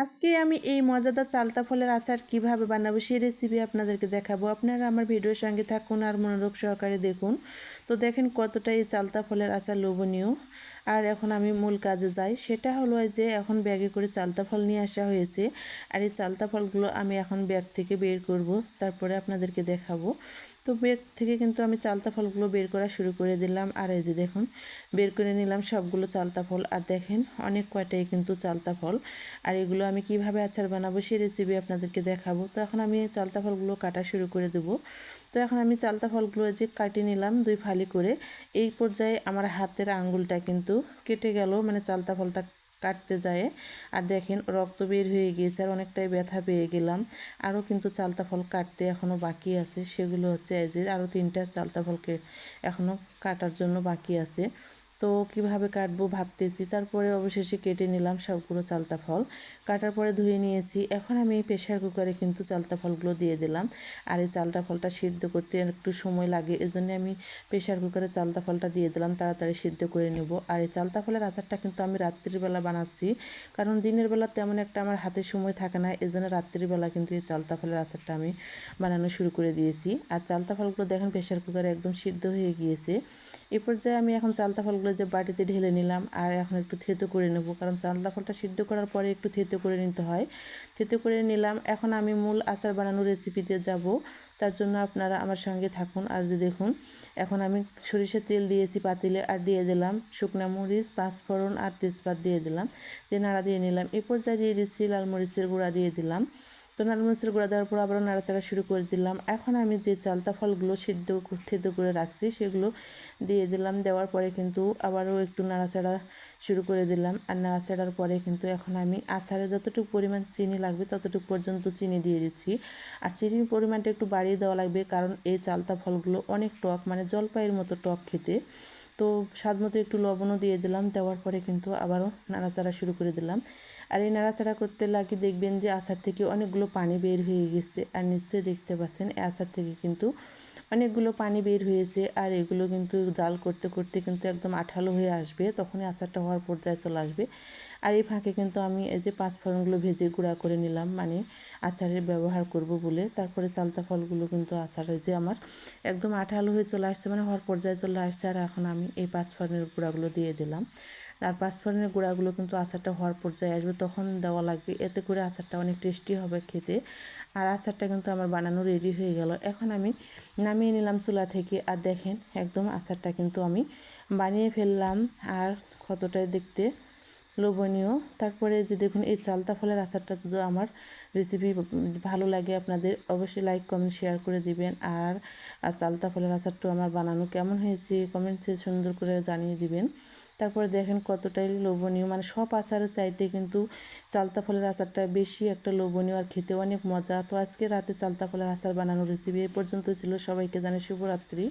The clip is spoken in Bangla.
আজকে আমি এই মজাদার চালতা ফলের আচার কিভাবে বানাবো সেই রেসিপি আপনাদেরকে দেখাবো। আপনারা আমার ভিডিওর সঙ্গে থাকুন আর মনোযোগ সহকারে দেখুন। তো দেখেন কতটা এই চালতা ফলের আচার লোভনীয়। আর এখন আমি মূল কাজে যাই, সেটা হলো যে এখন ব্যাগে করে চালতা ফল নিয়ে আসা হয়েছে। আর এই চালতা ফলগুলো আমি এখন ব্যাগ থেকে বের করব, তারপরে আপনাদেরকে দেখাবো। তো ব্যাগ থেকে কিন্তু আমি চালতা ফলগুলো বের করা শুরু করে দিলাম। আর এই যে দেখুন বের করে নিলাম সবগুলো চালতা ফল। আর দেখেন অনেক কয়টাই কিন্তু চালতা ফল। আর এগুলো আমি কিভাবে আচার বানাবো সেই রেসিপি আপনাদেরকে দেখাবো। তো এখন আমি চালতা ফলগুলো কাটা শুরু করে দেবো। তো এখন আমি চালতা ফলগুলো যে কাটিয়ে নিলাম 2 ফালি করে। এই পর্যায়ে আমার হাতের আঙ্গুলটা কিন্তু কেটে গেল, মানে চালতা ফলটা কাটতে যায়। আর দেখেন রক্ত বের হয়ে গিয়েছে আর অনেকটাই ব্যথা পেয়ে গেলাম। আরও কিন্তু চালতা ফল কাটতে এখনও বাকি আছে, সেগুলো হচ্ছে এই যে আরও 3টা চালতা ফলকে এখনও কাটার জন্য বাকি আছে। তো কিভাবে কাটবো ভাবতেছি, তারপরে অবশেষে কেটে নিলাম সবগুলো চালতা ফল। কাটার পরে ধুয়ে নিয়েছি। এখন আমি এই প্রেশার কুকারে কিন্তু চালতা ফলগুলো দিয়ে দিলাম। আর এই চালতা ফলটা সিদ্ধ করতে একটু সময় লাগে, এজন্য আমি প্রেশার কুকারে চালতা ফলটা দিয়ে দিলাম, তাড়াতাড়ি সিদ্ধ করে নেব। আর এই চালতা ফলের আচারটা কিন্তু আমি রাত্রিবেলা বানাচ্ছি, কারণ দিনের বেলা তেমন একটা আমার হাতে সময় থাকে না, এজন্য রাত্রিবেলা কিন্তু এই চালতা ফলের আচারটা আমি বানানো শুরু করে দিয়েছি। আর চালতা ফলগুলো দেখেন প্রেশার কুকারে একদম সিদ্ধ হয়ে গিয়েছে। এই পর্যায়ে আমি এখন চালতা ফলগুলো যে বাটিতে ঢেলে নিলাম আর এখন একটু থেতো করে নেব, কারণ চালতা ফলটা সিদ্ধ করার পরে একটু থেতো করে নিতে হয়। থেতো করে নিলাম। এখন আমি মূল আচার বানানোর রেসিপিতে যাব, তার জন্য আপনারা আমার সঙ্গে থাকুন। আর যে দেখুন এখন আমি সরিষার তেল দিয়েছি পাতিলে, আর দিয়ে দিলাম শুকনা মরিচ, পাঁচফোড়ন আর তেজপাত দিয়ে দিলাম, দিয়ে নাড়া দিয়ে নিলাম। এই পর্যায়ে দিয়ে দিচ্ছি লাল মরিচের গুঁড়া দিয়ে দিলাম। তো নারকেলের গুঁড়া দেওয়ার পর আবারও নাড়াচাড়া শুরু করে দিলাম। এখন আমি যে চালতা ফলগুলো থেতো করে রাখছি সেগুলো দিয়ে দিলাম। দেওয়ার পরে কিন্তু আবারও একটু নাড়াচাড়া শুরু করে দিলাম। আর নাড়াচাড়ার পরে কিন্তু এখন আমি আচারে যতটুকু পরিমাণ চিনি লাগবে ততটুকু পর্যন্ত চিনি দিয়ে দিচ্ছি। আর চিনির পরিমাণটা একটু বাড়িয়ে দেওয়া লাগবে, কারণ এই চালতা ফলগুলো অনেক টক, মানে জলপাইয়ের মতো টক খেতে। তো স্বাদ মতো একটু লবণও দিয়ে দিলাম। দেওয়ার পরে কিন্তু আবারও নাড়াচাড়া শুরু করে দিলাম। আর এই নাড়াচাড়া করতে লাগি দেখবেন যে আচার থেকে অনেকগুলো পানি বের হয়ে গেছে। আর নিশ্চয়ই দেখতে পাচ্ছেন এই আচার থেকে কিন্তু অনেকগুলো পানি বের হয়েছে। আর এগুলো কিন্তু জাল করতে করতে কিন্তু একদম আঠালো হয়ে আসবে, তখনই আচারটা হওয়ার পর্যায়ে চলে আসবে। আর এই ফাঁকে কিন্তু আমি এই যে পাঁচফোড়নগুলো ভেজে গুঁড়া করে নিলাম, মানে আচারে ব্যবহার করব বলে। তারপরে চালতা ফলগুলো কিন্তু আচারে যে আমার একদম আঠালো হয়ে চলে আসছে, মানে হওয়ার পর্যায়ে চলে আসছে। আর এখন আমি এই পাঁচফোড়নের গুঁড়াগুলো দিয়ে দিলাম। আর পাঁচফোড়নের গুঁড়াগুলো কিন্তু আচারটা হওয়ার পর্যায়ে আসবে, তখন দেওয়া লাগবে, এতে করে আচারটা অনেক টেস্টি হবে খেতে। আর আচারটা কিন্তু আমার বানানো রেডি হয়ে গেল। এখন আমি নামিয়ে নিলাম চুলা থেকে। আর দেখেন একদম আচারটা কিন্তু আমি বানিয়ে ফেললাম, আর কতটাই দেখতে লোভনীয়। তারপরে যে দেখুন এই চালতা ফলের আচারটা যদি আমার রেসিপি ভালো লাগে আপনাদের, অবশ্যই লাইক কমেন্ট শেয়ার করে দিবেন। আর চালতা ফলের আচারটা আমার বানানো কেমন হয়েছে কমেন্টসে সুন্দর করে জানিয়ে দিবেন। তারপরে দেখেন কতটাই লোভনীয়, মানে সব আচারের চাইতে কিন্তু চালতা ফলের আচারটা বেশি একটা লোভনীয় আর খেতে অনেক মজা। তো আজকে রাতে চালতা ফলের আচার বানানোর রেসিপি এই পর্যন্ত ছিল। সবাইকে জানাই শুভরাত্রি।